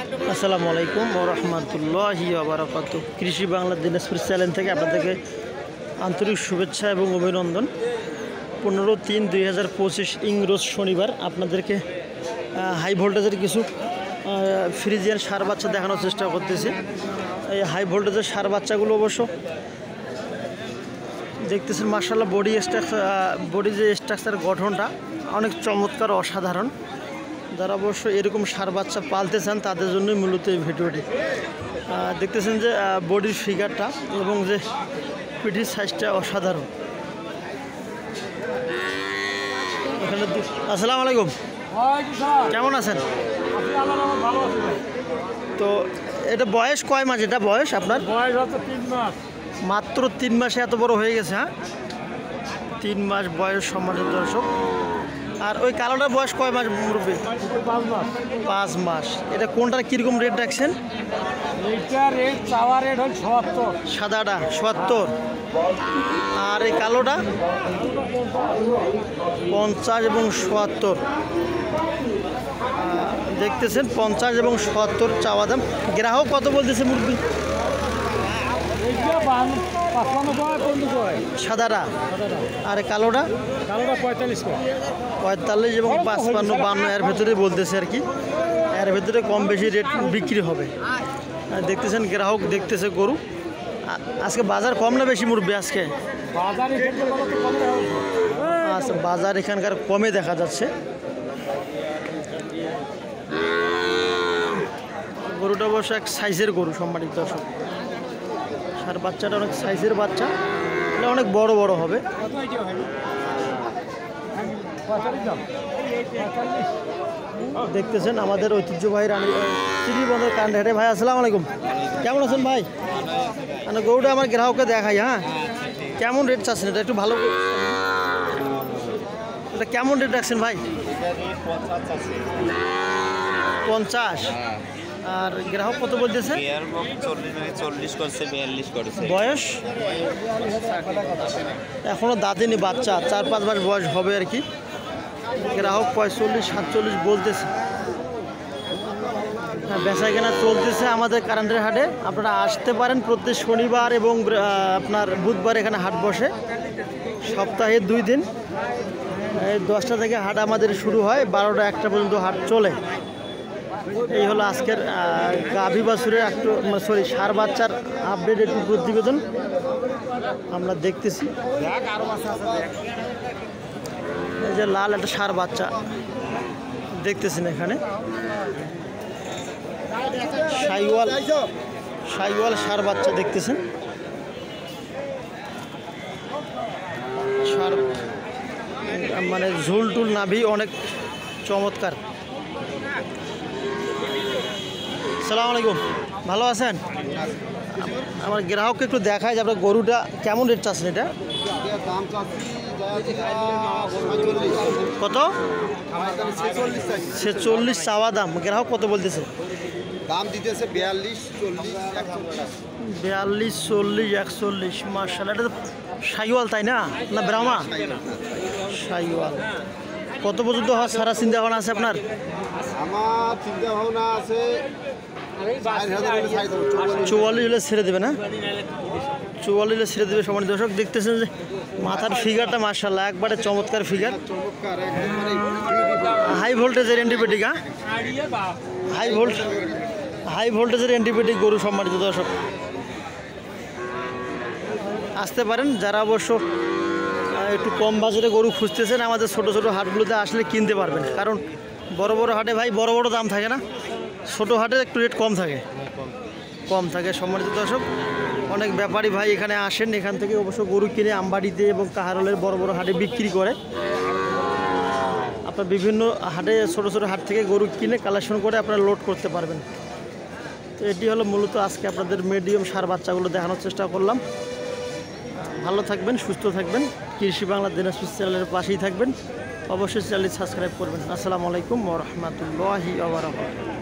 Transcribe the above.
আসসালামু আলাইকুম ওয়া রাহমাতুল্লাহি ওয়া বারাকাতুহু। কৃষি বাংলা দিনাজপুর চ্যানেল থেকে আপনাদেরকে আন্তরিক শুভেচ্ছা এবং অভিনন্দন। 15/3/2025 ইংরোজ শনিবার আপনাদেরকে হাই ভোল্টেজের কিছু ফ্রিজিয়ান সার বাচ্চা দেখানোর চেষ্টা করতেছি। এই হাই ভোল্টেজের সার বাচ্চাগুলো অবশ্য দেখতেছেন মাশাআল্লাহ বডি যে স্ট্রাকচার গঠনটা অনেক চমৎকার, অসাধারণ। যারা অবশ্য এরকম সার বাচ্চা পালতে চান তাদের জন্যই মূলত এই ভিডিওটি। দেখতেছেন যে বডির ফিগারটা এবং যে পিঠির সাইজটা অসাধারণ। এখানে আসসালামু আলাইকুম, কেমন আছেন? তো এটা বয়স কয় মাস? এটা বয়স আপনার বয়স হচ্ছে 3 মাস। মাত্র 3 মাসে এত বড় হয়ে গেছে? হ্যাঁ, 3 মাস বয়স, সম্মানিত দর্শক। আর ওই কালোটার বয়স কয় মাস মুরব্বী? 5 মাস। এটা কোনটার কীরকম রেট রাখছেন? এইটা রেট চাওয়া রেট হল 77। সাদাটা 77 আর এই কালোটা 50 এবং 77। দেখতেছেন 50 এবং 77 চাওয়া দাম। গ্রাহক কত বলতেছে মুরব্বী? সাদাটা আর কালোটা 45 এবং 55-52 এর ভেতরে বলতেছে আর কি। এর ভেতরে কম বেশি রেট বিক্রি হবে। দেখতেছেন গ্রাহক দেখতেছে গরু। আজকে বাজার কম না বেশি মুরব্বী? আজকে আচ্ছা, বাজার এখানকার কমে দেখা যাচ্ছে। গরুটা অবশ্য এক সাইজের গরু, সম্মানিত দর্শক। সার বাচ্চাটা অনেক সাইজের বাচ্চা, এটা অনেক বড় বড় হবে। দেখতেছেন আমাদের ঐতিহ্যবাহী বন্দর কান্ডাহাটে ভাই। আসসালামু আলাইকুম, কেমন আছেন ভাই? মানে গরুটা আমার গ্রাহককে দেখাই। হ্যাঁ, কেমন রেট চাচ্ছেন? এটা একটু ভালো, এটা কেমন রেট রাখছেন ভাই? 50। আর গ্রাহক কত বলতেছে? 40 করছে, 42 করছে। বয়স এখনো দাঁতেনি, বাচ্চা 4-5 মাস বয়স হবে আর কি। গ্রাহক 45-47 বলতেছে। হ্যাঁ, বেচা কেনা চলতেছে আমাদের কারেন্টের হাটে। আপনারা আসতে পারেন প্রত্যেক শনিবার এবং আপনার বুধবার এখানে হাট বসে, সপ্তাহে 2 দিন। এই 10টা থেকে হাট আমাদের শুরু হয়, 12টা-1টা পর্যন্ত হাট চলে। এই হলো আজকের গাভী বাছুরের একটু সার বাচ্চার আপডেট, একটু প্রতিবেদন আমরা দেখতেছি। এই যে লাল একটা সার বাচ্চা দেখতেছেন এখানে, শাইওয়াল সার বাচ্চা দেখতেছেন। সার মানে ঝুলটুল নাভি অনেক চমৎকার। আসসালামু আলাইকুম, ভালো আছেন? আমার গ্রাহককে একটু দেখায় যে আপনার গরুটা কেমন রেট চাচ্ছেন? এটা কত? 46 চাওয়া দাম। গ্রাহক কত বলতেছে? দাম দিতেছে 42, 40, 41। মাশাআল্লাহ, এটা তো শাইওয়াল তাই না? না ব্রাহ্মা? শাইওয়াল। কত পর্যন্ত হওয়ার সারা চিন্তা ভাবনা আছে আপনার? আমার চিন্তা ভাবনা আছে 44 হলে ছেড়ে দেবে না? 44 হলে ছেড়ে দেবে। সম্মানিত দর্শক দেখতেছেন যে মাথার ফিগারটা মাশাআল্লাহ একবারে চমৎকার ফিগার। হাই ভোল্টেজের অ্যান্টিবায়োটিক। হ্যাঁ, হাই ভোল্টেজের অ্যান্টিবায়োটিক গরু। সম্মানিত দর্শক আসতে পারেন যারা অবশ্য একটু কম বাজারে গরু খুঁজতেছেন, আমাদের ছোট ছোট হাটগুলোতে আসলে কিনতে পারবেন। কারণ বড় বড় হাটে ভাই বড় বড় দাম থাকে না, ছোট হাটে একটু রেট কম থাকে। সম্মানিত দর্শক, অনেক ব্যাপারী ভাই এখানে আসেন, এখান থেকে অবশ্য গরু কিনে আমবাড়িতে এবং কাহারলের বড় বড় হাটে বিক্রি করে। আপনার বিভিন্ন হাটে ছোট ছোট হাট থেকে গরু কিনে কালেকশন করে আপনারা লোড করতে পারবেন। তো এটি হলো মূলত আজকে আপনাদের মিডিয়াম সার বাচ্চাগুলো দেখানোর চেষ্টা করলাম। ভালো থাকবেন, সুস্থ থাকবেন, কৃষি বাংলা দিনাজপুর চ্যানেলের পাশেই থাকবেন। অবশ্যই চ্যানেলটি সাবস্ক্রাইব করবেন। আসসালামু আলাইকুম ওয়া রাহমাতুল্লাহি ওয়া বারাকাতুহু।